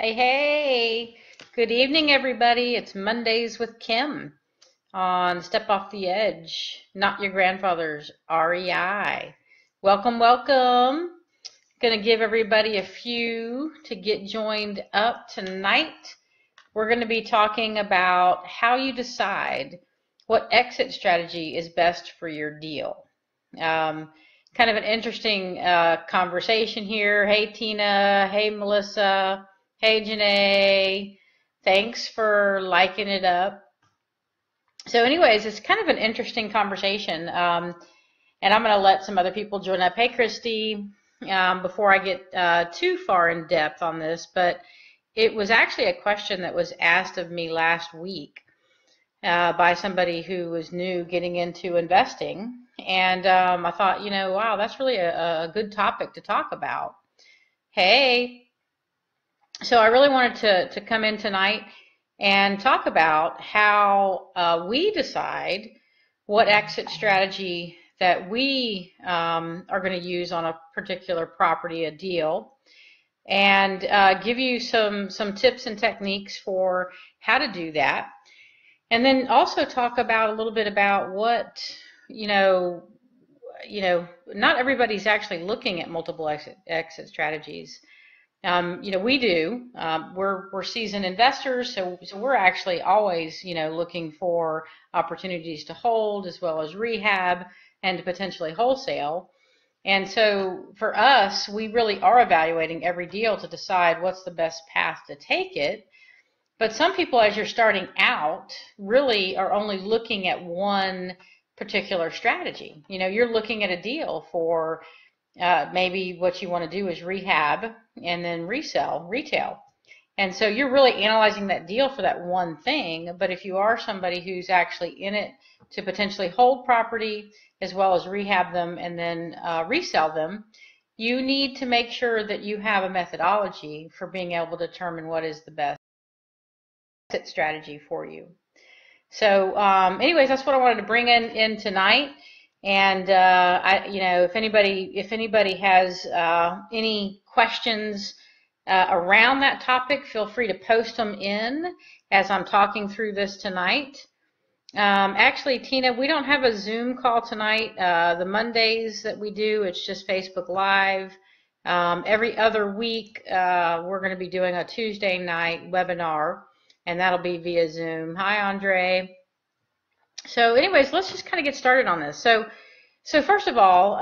Hey, hey, good evening, everybody. It's Mondays with Kim on Step Off the Edge, Not Your Grandfather's REI. Welcome, welcome. Gonna give everybody a few to get joined up tonight. We're going to be talking about how you decide what exit strategy is best for your deal. Kind of an interesting conversation here. Hey, Tina. Hey, Melissa. Hey, Janae. Thanks for liking it up. So anyways, it's kind of an interesting conversation. And I'm going to let some other people join up. Hey, Christy, before I get too far in depth on this, but it was actually a question that was asked of me last week by somebody who was new getting into investing. And I thought, wow, that's really a good topic to talk about. Hey, so I really wanted to come in tonight and talk about how we decide what exit strategy that we are going to use on a particular property, a deal, and give you some tips and techniques for how to do that. And then also talk about a little bit about what, not everybody's actually looking at multiple exit strategies. We do. We're seasoned investors, so we're actually always, looking for opportunities to hold as well as rehab and to potentially wholesale. And so for us, we really are evaluating every deal to decide what's the best path to take it. But some people, as you're starting out, really are only looking at one particular strategy. You're looking at a deal for maybe what you want to do is rehab and then resell, retail. And so you're really analyzing that deal for that one thing. But if you are somebody who's actually in it to potentially hold property as well as rehab them and then resell them, you need to make sure that you have a methodology for being able to determine what is the best exit strategy for you. So anyways, that's what I wanted to bring in tonight. And if anybody has any questions around that topic, feel free to post them in as I'm talking through this tonight. Actually, Tina, we don't have a Zoom call tonight. The Mondays that we do, it's just Facebook Live. Every other week, we're going to be doing a Tuesday night webinar, and that'll be via Zoom. Hi, Andre. So anyways, let's just kind of get started on this. So first of all,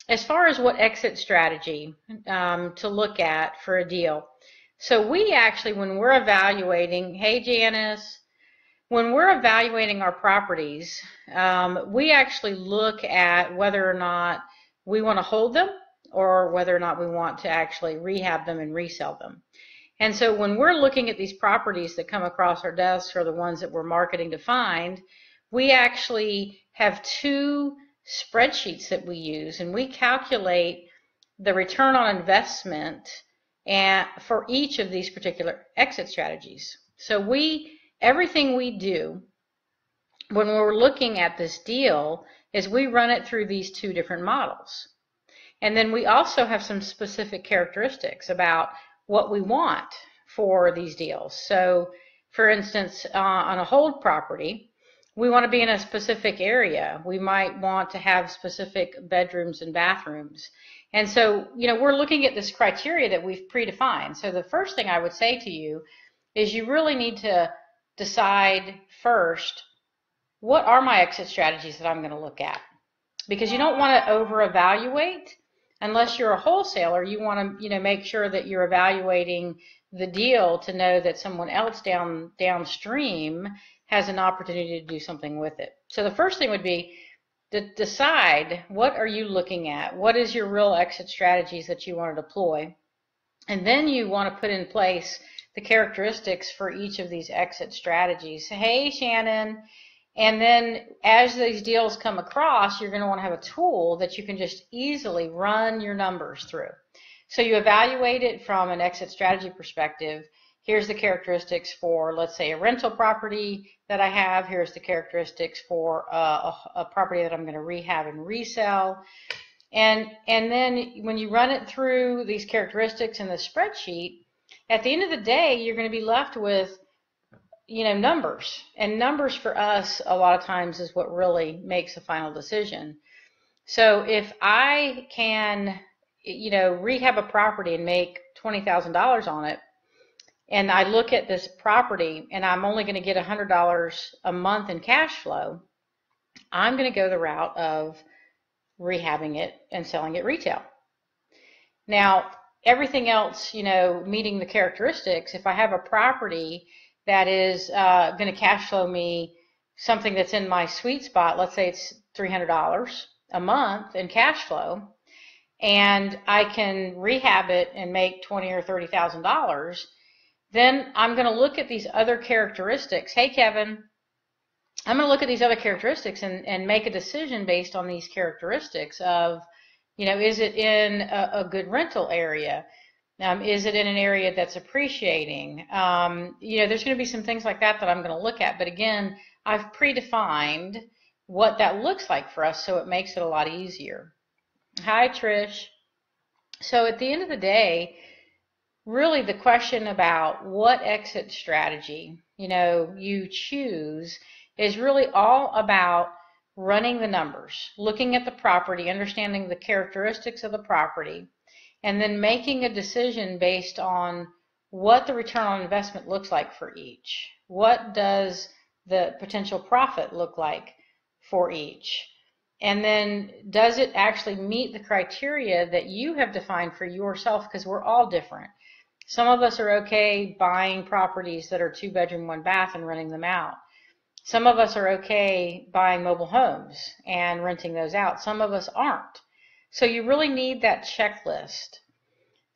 as far as what exit strategy to look at for a deal. So we actually, when we're evaluating, hey Janice, when we're evaluating our properties, we actually look at whether or not we want to hold them or whether or not we want to actually rehab them and resell them. And so when we're looking at these properties that come across our desks or the ones that we're marketing to find, we actually have two spreadsheets that we use, and we calculate the return on investment for each of these particular exit strategies. So everything we do when we're looking at this deal is we run it through these two different models. And then we also have some specific characteristics about what we want for these deals. So for instance, on a hold property, we want to be in a specific area. We might want to have specific bedrooms and bathrooms. And so, we're looking at this criteria that we've predefined. So the first thing I would say to you is you really need to decide first, what are my exit strategies that I'm going to look at? Because you don't want to over-evaluate. Unless you're a wholesaler, you want to, make sure that you're evaluating the deal to know that someone else downstream has an opportunity to do something with it. So the first thing would be to decide, what are you looking at? What is your real exit strategies that you want to deploy? And then you want to put in place the characteristics for each of these exit strategies. Hey, Shannon. And then as these deals come across, you're going to want to have a tool that you can just easily run your numbers through. So you evaluate it from an exit strategy perspective. Here's the characteristics for, let's say, a rental property that I have. Here's the characteristics for a property that I'm going to rehab and resell. And then when you run it through these characteristics in the spreadsheet, at the end of the day, you're going to be left with, numbers. And numbers for us a lot of times is what really makes a final decision. So if I can, rehab a property and make $20,000 on it, and I look at this property and I'm only going to get $100 a month in cash flow, I'm going to go the route of rehabbing it and selling it retail. Now, everything else, meeting the characteristics, if I have a property that is going to cash flow me something that's in my sweet spot, let's say it's $300 a month in cash flow, and I can rehab it and make $20,000 or $30,000, then I'm going to look at these other characteristics. Hey, Kevin, I'm going to look at these other characteristics and make a decision based on these characteristics of, is it in a good rental area? Is it in an area that's appreciating? There's going to be some things like that I'm going to look at. But again, I've predefined what that looks like for us, so it makes it a lot easier. Hi, Trish. So at the end of the day, really the question about what exit strategy, you choose is really all about running the numbers, looking at the property, understanding the characteristics of the property, and then making a decision based on what the return on investment looks like for each. What does the potential profit look like for each? And then does it actually meet the criteria that you have defined for yourself? Because we're all different. Some of us are okay buying properties that are 2-bedroom, 1-bath and renting them out. Some of us are okay buying mobile homes and renting those out. Some of us aren't. So you really need that checklist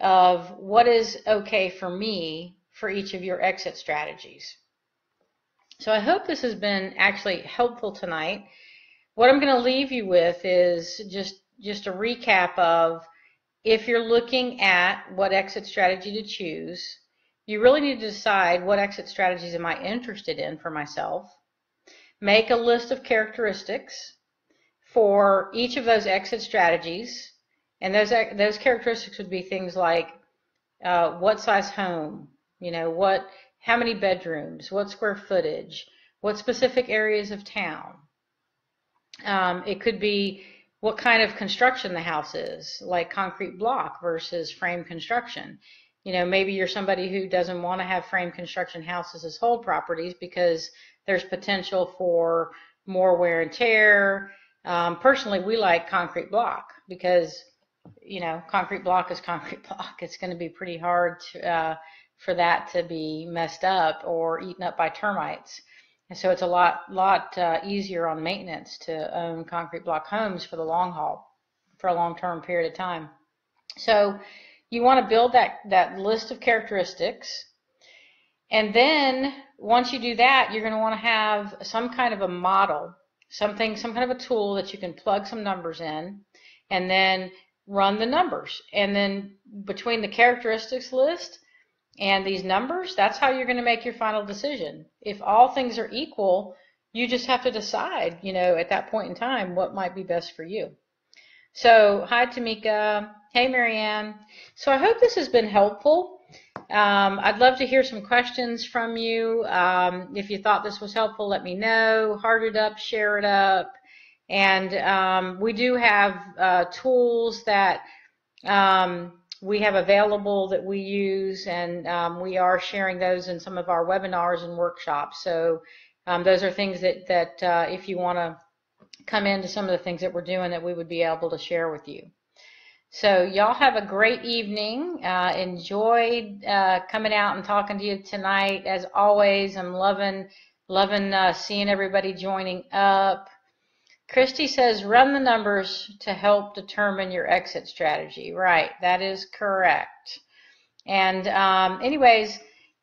of what is okay for me for each of your exit strategies. So I hope this has been actually helpful tonight. What I'm going to leave you with is just a recap of, if you're looking at what exit strategy to choose, you really need to decide what exit strategies am I interested in for myself. Make a list of characteristics for each of those exit strategies, and those characteristics would be things like what size home, how many bedrooms, what square footage, what specific areas of town. It could be what kind of construction the house is, like concrete block versus frame construction. Maybe you're somebody who doesn't want to have frame construction houses as hold properties because there's potential for more wear and tear. Personally, we like concrete block because, concrete block is concrete block. It's going to be pretty hard for that to be messed up or eaten up by termites. And so it's a lot easier on maintenance to own concrete block homes for the long haul, for a long-term period of time. So you want to build that list of characteristics. And then once you do that, you're going to want to have some kind of a model, some kind of a tool that you can plug some numbers in and then run the numbers. And then between the characteristics list and these numbers, that's how you're going to make your final decision. If all things are equal, you just have to decide, at that point in time, what might be best for you. So, hi, Tamika. Hey, Marianne. So I hope this has been helpful. I'd love to hear some questions from you. If you thought this was helpful, let me know. Heart it up, share it up. And we do have tools that we have available that we use, and we are sharing those in some of our webinars and workshops. So those are things that if you want to come into some of the things that we're doing, that we would be able to share with you. So y'all have a great evening. Enjoyed coming out and talking to you tonight. As always, I'm loving seeing everybody joining up. Christy says, run the numbers to help determine your exit strategy. Right, that is correct. And anyways,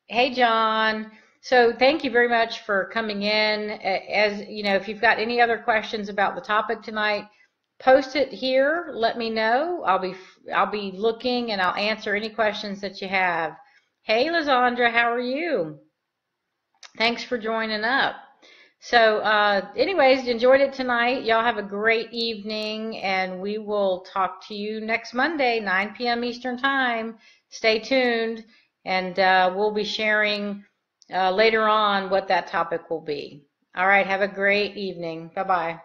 hey, John. So thank you very much for coming in. As you know, if you've got any other questions about the topic tonight, post it here. Let me know. I'll be looking, and I'll answer any questions that you have. Hey, Lizandra, how are you? Thanks for joining up. So anyways, enjoyed it tonight. Y'all have a great evening, and we will talk to you next Monday, 9 p.m. Eastern Time. Stay tuned. and we'll be sharing later on what that topic will be. All right, have a great evening. Bye-bye.